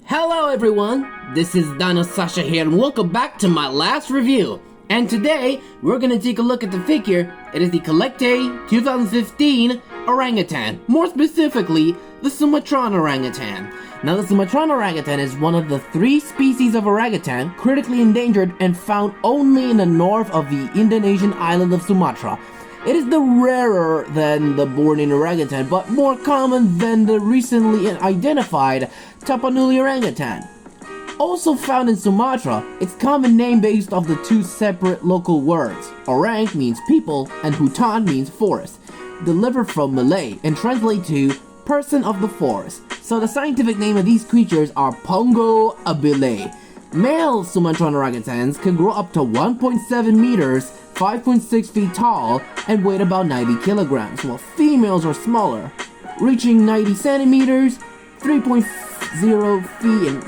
Hello everyone, this is DinoSasha here and welcome back to my last review. And today, we're gonna take a look at the figure. It is the CollectA 2015 Orangutan. More specifically, the Sumatran Orangutan. Now the Sumatran Orangutan is one of the 3 species of orangutan critically endangered and found only in the north of the Indonesian island of Sumatra. It is the rarer than the Bornean orangutan, but more common than the recently identified Tapanuli orangutan. Also found in Sumatra, its common name based off the 2 separate local words. Orang means people and hutan means forest, delivered from Malay and translate to person of the forest. So the scientific name of these creatures are Pongo abile. Male Sumatran orangutans can grow up to 1.7 meters, 5.6 feet tall, and weigh about 90 kilograms, while females are smaller, reaching 90 centimeters, 3.0 feet in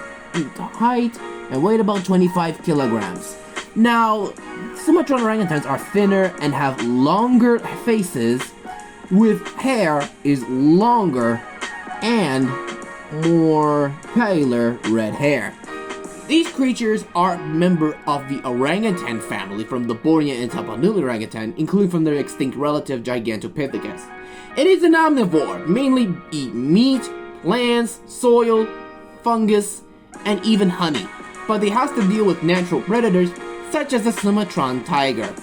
height, and weighed about 25 kilograms. Now, Sumatran orangutans are thinner and have longer faces, with hair is longer and more paler red hair. These creatures are a member of the orangutan family from the Bornean and Tapanuli orangutan, including from their extinct relative Gigantopithecus. It is an omnivore, mainly eat meat, plants, soil, fungus, and even honey, but it has to deal with natural predators such as the Sumatran tiger.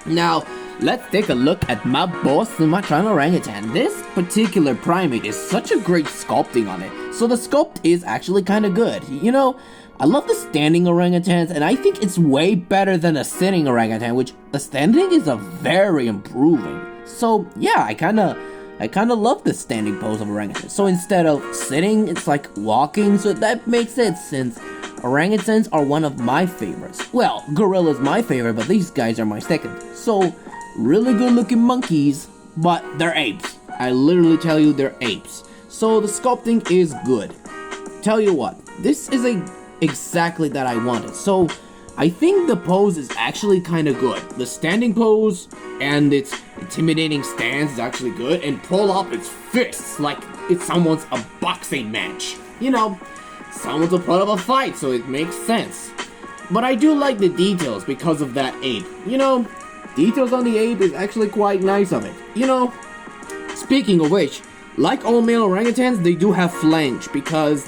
Now, let's take a look at my boss Sumatran orangutan. This particular primate is such a great sculpting on it, so the sculpt is actually kind of good. You know, I love the standing orangutans, and I think it's way better than a sitting orangutan, which the standing is a very improving. So yeah, I kind of love the standing pose of orangutan. So instead of sitting, it's like walking, so that makes sense since orangutans are one of my favorites. Well, gorilla's my favorite, but these guys are my second. So, really good looking monkeys, but they're apes. I literally tell you they're apes. So the sculpting is good. Tell you what, this is exactly that I wanted. So I think the pose is actually kind of good. The standing pose and its intimidating stance is actually good, and pull up its fists like it's someone's a boxing match. You know, someone's a put up a fight, so it makes sense. But I do like the details because of that ape. You know, details on the ape is actually quite nice of it. You know, speaking of which, like all male orangutans, they do have flange because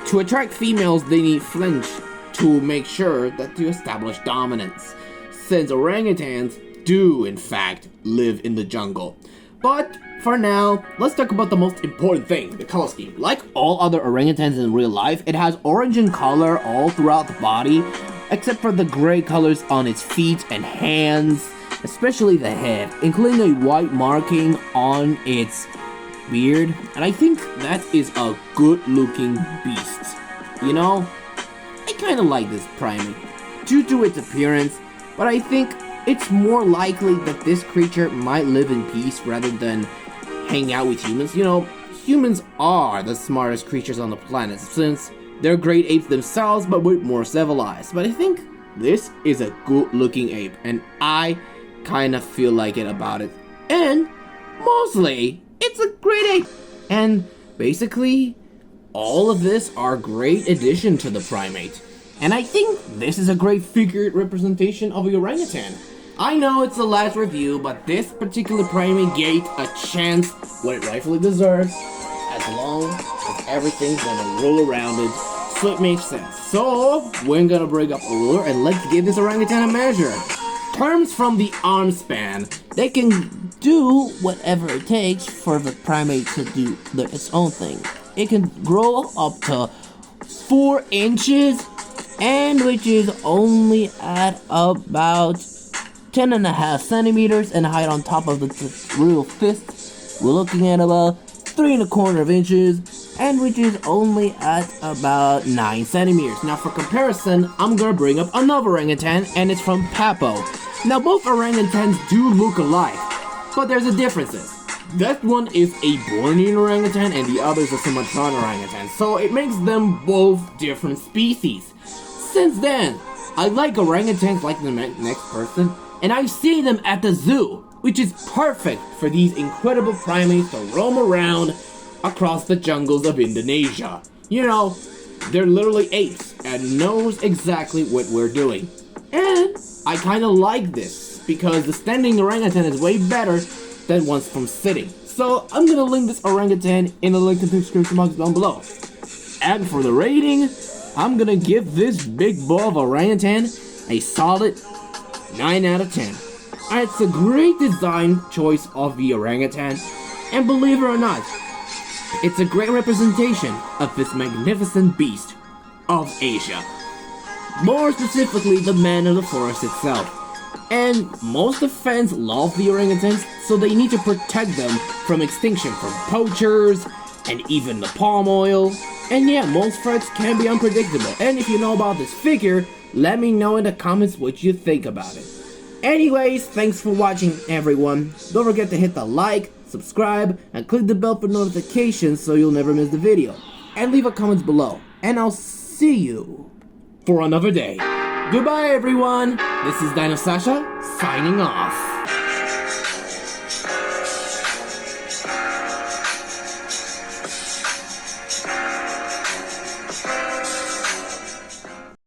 to attract females, they need flange to make sure that you establish dominance, since orangutans do, in fact, live in the jungle. But for now, let's talk about the most important thing, the color scheme. Like all other orangutans in real life, it has orange in color all throughout the body, except for the gray colors on its feet and hands, especially the head, including a white marking on its beard, and I think that is a good-looking beast. You know, I kind of like this primate due to its appearance, but I think it's more likely that this creature might live in peace rather than hang out with humans. You know, humans are the smartest creatures on the planet since they're great apes themselves, but we're more civilized. But I think this is a good-looking ape, and I kind of feel like it about it. And mostly, it's a great ape. And basically, all of this are great addition to the primate. And I think this is a great figured representation of a orangutan. I know it's the last review, but this particular primate gave a chance what it rightfully deserves, as long as everything's gonna roll around it, so it makes sense. So, we're gonna bring up a ruler and let's give this orangutan a measure. Terms from the arm span. They can do whatever it takes for the primate to do its own thing. It can grow up to 4 inches, and which is only at about 10.5 centimeters in height on top of the real fist. We're looking at about 3.25 inches, and which is only at about 9 centimeters. Now for comparison, I'm gonna bring up another orangutan, and it's from Papo. Now both orangutans do look alike, but there's a differences. That one is a Bornean orangutan and the other is a Sumatran orangutan, so it makes them both different species. Since then, I like orangutans like the next person, And I've seen them at the zoo, which is perfect for these incredible primates to roam around across the jungles of Indonesia. You know, they're literally apes and knows exactly what we're doing. And I kinda like this, because the standing orangutan is way better than ones from sitting. So I'm gonna link this orangutan in the link in the description box down below. And for the rating, I'm gonna give this big boy of orangutan a solid 9 out of 10. It's a great design choice of the orangutan, and believe it or not, it's a great representation of this magnificent beast of Asia. More specifically, the man of the forest itself. And most of fans love the orangutans, so they need to protect them from extinction from poachers, and even the palm oil. And yeah, most threats can be unpredictable. And if you know about this figure, let me know in the comments what you think about it. Anyways, thanks for watching, everyone. Don't forget to hit the like, subscribe, and click the bell for notifications so you'll never miss the video. And leave a comment below. And I'll see you for another day. Goodbye, everyone. This is DinoSasha, signing off.